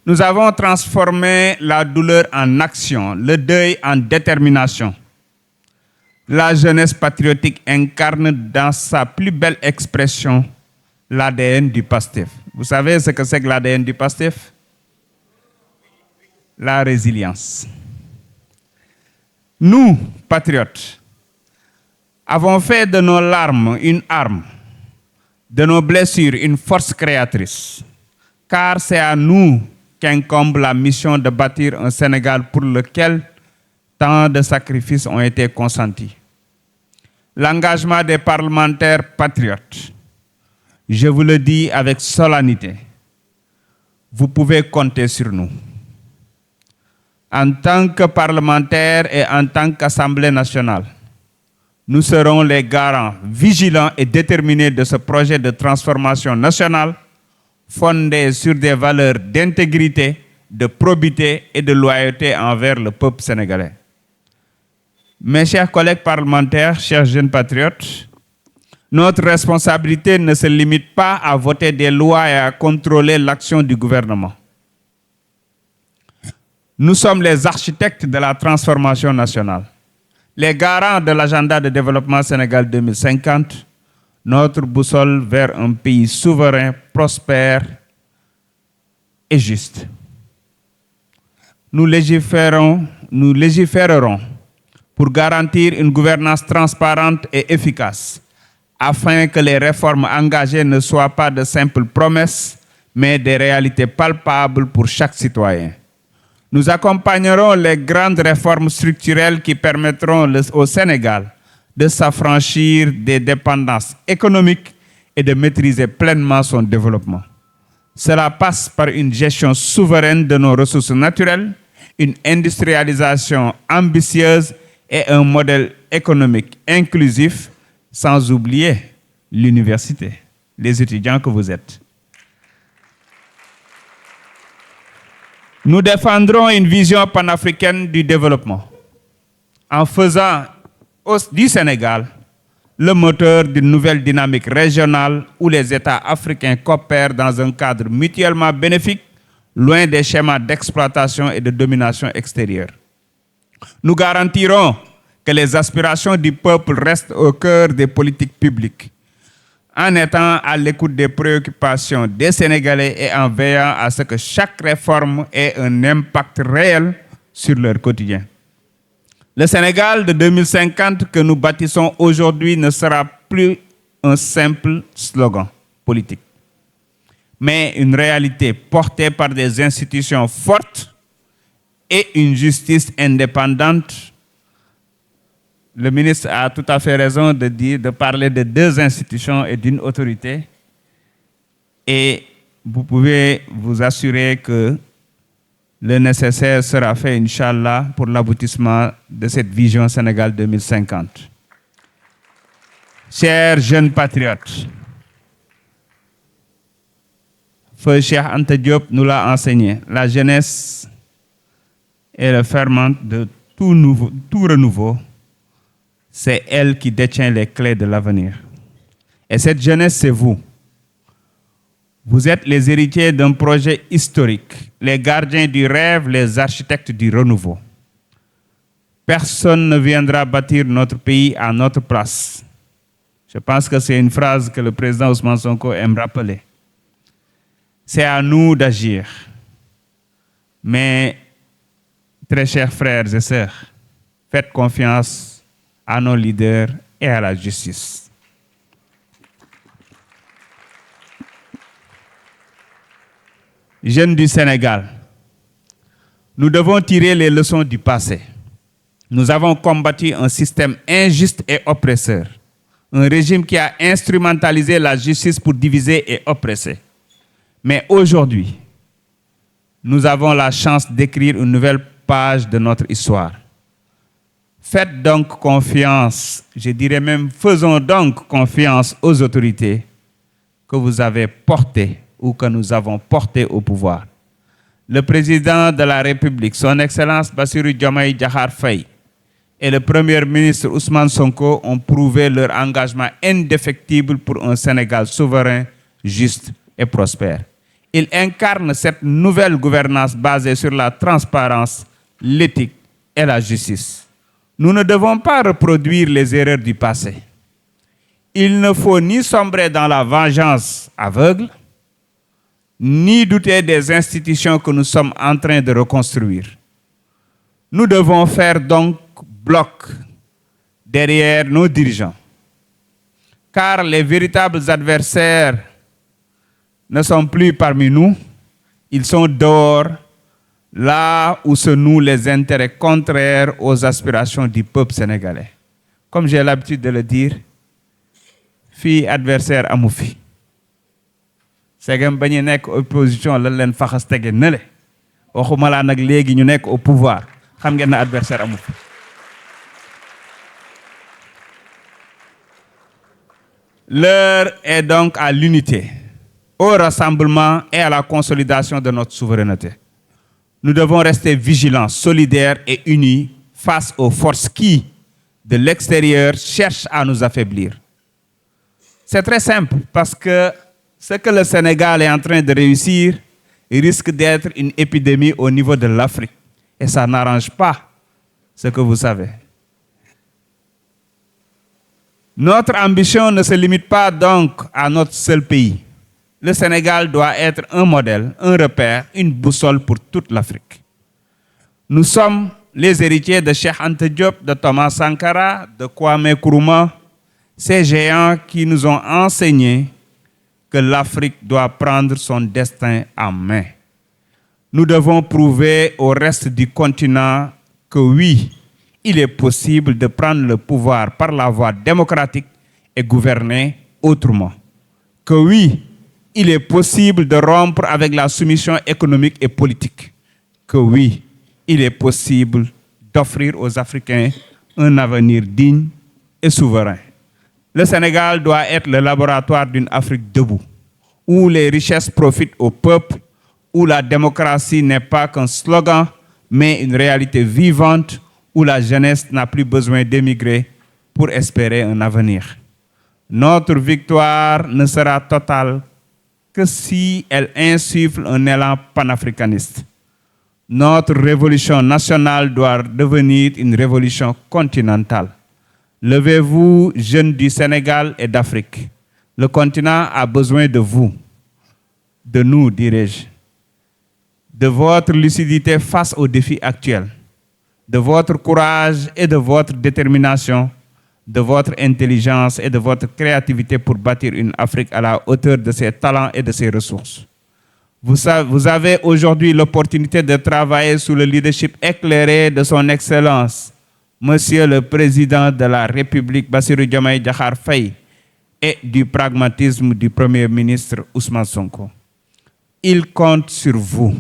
Nous avons transformé la douleur en action, le deuil en détermination. La jeunesse patriotique incarne dans sa plus belle expression l'ADN du PASTEF. Vous savez ce que c'est que l'ADN du PASTEF? La résilience. Nous, patriotes, avons fait de nos larmes une arme, de nos blessures une force créatrice, car c'est à nous qu'incombe la mission de bâtir un Sénégal pour lequel tant de sacrifices ont été consentis. L'engagement des parlementaires patriotes, je vous le dis avec solennité, vous pouvez compter sur nous. En tant que parlementaires et en tant qu'Assemblée nationale, nous serons les garants vigilants et déterminés de ce projet de transformation nationale fondé sur des valeurs d'intégrité, de probité et de loyauté envers le peuple sénégalais. Mes chers collègues parlementaires, chers jeunes patriotes, notre responsabilité ne se limite pas à voter des lois et à contrôler l'action du gouvernement. Nous sommes les architectes de la transformation nationale, les garants de l'agenda de développement Sénégal 2050, notre boussole vers un pays souverain, prospère et juste. Nous légiférerons pour garantir une gouvernance transparente et efficace, afin que les réformes engagées ne soient pas de simples promesses, mais des réalités palpables pour chaque citoyen. Nous accompagnerons les grandes réformes structurelles qui permettront au Sénégal de s'affranchir des dépendances économiques et de maîtriser pleinement son développement. Cela passe par une gestion souveraine de nos ressources naturelles, une industrialisation ambitieuse et un modèle économique inclusif, sans oublier l'université, les étudiants que vous êtes. Nous défendrons une vision panafricaine du développement en faisant du Sénégal le moteur d'une nouvelle dynamique régionale où les États africains coopèrent dans un cadre mutuellement bénéfique, loin des schémas d'exploitation et de domination extérieure. Nous garantirons que les aspirations du peuple restent au cœur des politiques publiques, en étant à l'écoute des préoccupations des Sénégalais et en veillant à ce que chaque réforme ait un impact réel sur leur quotidien. Le Sénégal de 2050 que nous bâtissons aujourd'hui ne sera plus un simple slogan politique, mais une réalité portée par des institutions fortes et une justice indépendante. Le ministre a tout à fait raison de parler de deux institutions et d'une autorité. Et vous pouvez vous assurer que le nécessaire sera fait, Inch'Allah, pour l'aboutissement de cette vision Sénégal 2050. Chers jeunes patriotes, Feu Cheikh Anta Diop nous l'a enseigné. La jeunesse est le ferment de tout renouveau. C'est elle qui détient les clés de l'avenir. Et cette jeunesse, c'est vous. Vous êtes les héritiers d'un projet historique, les gardiens du rêve, les architectes du renouveau. Personne ne viendra bâtir notre pays à notre place. Je pense que c'est une phrase que le président Ousmane Sonko aime rappeler. C'est à nous d'agir. Mais, très chers frères et sœurs, faites confiance à nos leaders et à la justice. Jeunes du Sénégal, nous devons tirer les leçons du passé. Nous avons combattu un système injuste et oppresseur, un régime qui a instrumentalisé la justice pour diviser et oppresser. Mais aujourd'hui, nous avons la chance d'écrire une nouvelle page de notre histoire. Faites donc confiance, je dirais même faisons donc confiance aux autorités que vous avez portées ou que nous avons portées au pouvoir. Le président de la République, son Excellence Bassirou Diomaye Diakhar Faye, et le Premier ministre Ousmane Sonko ont prouvé leur engagement indéfectible pour un Sénégal souverain, juste et prospère. Il incarne cette nouvelle gouvernance basée sur la transparence, l'éthique et la justice. Nous ne devons pas reproduire les erreurs du passé. Il ne faut ni sombrer dans la vengeance aveugle, ni douter des institutions que nous sommes en train de reconstruire. Nous devons faire donc bloc derrière nos dirigeants, car les véritables adversaires ne sont plus parmi nous, ils sont dehors, là où se nouent les intérêts contraires aux aspirations du peuple sénégalais. Comme j'ai l'habitude de le dire, fille adversaire amu fi. Segam ba ñu nekk opposition lan leen faxas tege nële waxuma laa nag léegi ñu nekk au pouvoir xam ngeen na adversaire amu fi. L'heure est donc à l'unité, au rassemblement et à la consolidation de notre souveraineté. Nous devons rester vigilants, solidaires et unis face aux forces qui, de l'extérieur, cherchent à nous affaiblir. C'est très simple parce que ce que le Sénégal est en train de réussir risque d'être une épidémie au niveau de l'Afrique. Et ça n'arrange pas ce que vous savez. Notre ambition ne se limite pas donc à notre seul pays. Le Sénégal doit être un modèle, un repère, une boussole pour toute l'Afrique. Nous sommes les héritiers de Cheikh Anta Diop, de Thomas Sankara, de Kwame Nkrumah, ces géants qui nous ont enseigné que l'Afrique doit prendre son destin en main. Nous devons prouver au reste du continent que oui, il est possible de prendre le pouvoir par la voie démocratique et gouverner autrement. Que oui, il est possible de rompre avec la soumission économique et politique. Que oui, il est possible d'offrir aux Africains un avenir digne et souverain. Le Sénégal doit être le laboratoire d'une Afrique debout, où les richesses profitent au peuple, où la démocratie n'est pas qu'un slogan, mais une réalité vivante, où la jeunesse n'a plus besoin d'émigrer pour espérer un avenir. Notre victoire ne sera totale que si elle insuffle un élan panafricaniste. Notre révolution nationale doit devenir une révolution continentale. Levez-vous, jeunes du Sénégal et d'Afrique. Le continent a besoin de vous, de nous, dirais-je, de votre lucidité face aux défis actuels, de votre courage et de votre détermination, de votre intelligence et de votre créativité pour bâtir une Afrique à la hauteur de ses talents et de ses ressources. Vous avez aujourd'hui l'opportunité de travailler sous le leadership éclairé de son Excellence, Monsieur le Président de la République, Bassirou Diomaye Diakhar Faye, et du pragmatisme du Premier ministre Ousmane Sonko. Il compte sur vous.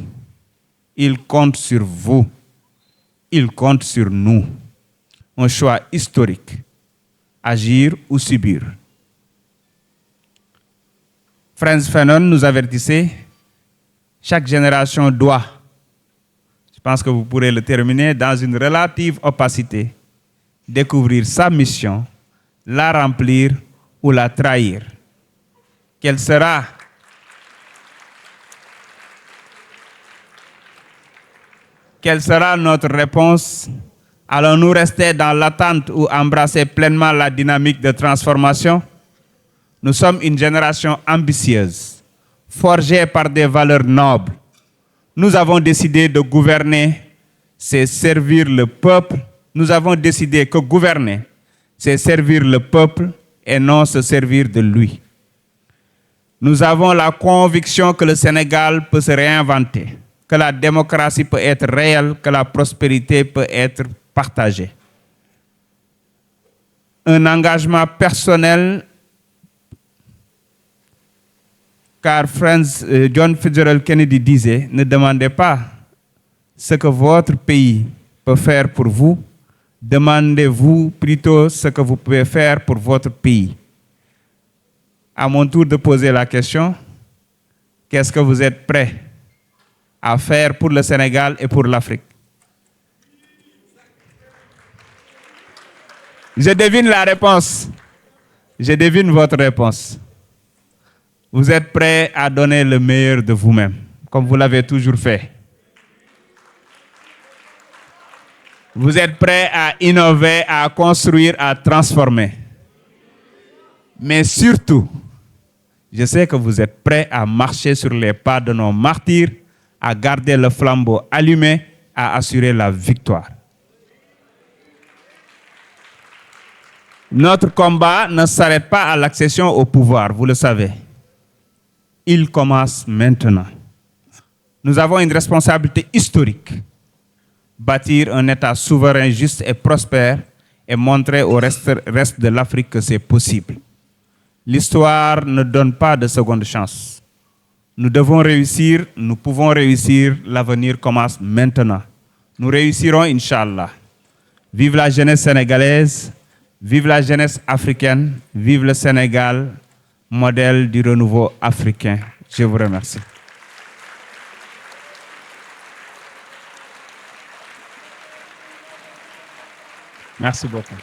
Il compte sur vous. Il compte sur nous. Un choix historique. Agir ou subir. Frantz Fanon nous avertissait, chaque génération doit, je pense que vous pourrez le terminer, dans une relative opacité, découvrir sa mission, la remplir ou la trahir. Quelle sera notre réponse? Allons-nous rester dans l'attente ou embrasser pleinement la dynamique de transformation? Nous sommes une génération ambitieuse, forgée par des valeurs nobles. Nous avons décidé de gouverner, c'est servir le peuple. Nous avons décidé que gouverner, c'est servir le peuple et non se servir de lui. Nous avons la conviction que le Sénégal peut se réinventer, que la démocratie peut être réelle, que la prospérité peut être partagée. Un engagement personnel, car John Fitzgerald Kennedy disait, ne demandez pas ce que votre pays peut faire pour vous, demandez-vous plutôt ce que vous pouvez faire pour votre pays. À mon tour de poser la question, qu'est-ce que vous êtes prêts à faire pour le Sénégal et pour l'Afrique? Je devine la réponse. Je devine votre réponse. Vous êtes prêts à donner le meilleur de vous-même, comme vous l'avez toujours fait. Vous êtes prêts à innover, à construire, à transformer. Mais surtout, je sais que vous êtes prêts à marcher sur les pas de nos martyrs, à garder le flambeau allumé, à assurer la victoire. Notre combat ne s'arrête pas à l'accession au pouvoir, vous le savez. Il commence maintenant. Nous avons une responsabilité historique. Bâtir un État souverain, juste et prospère et montrer au reste de l'Afrique que c'est possible. L'histoire ne donne pas de seconde chance. Nous devons réussir, nous pouvons réussir, l'avenir commence maintenant. Nous réussirons, Inch'Allah. Vive la jeunesse sénégalaise, vive la jeunesse africaine, vive le Sénégal, modèle du renouveau africain. Je vous remercie. Merci beaucoup.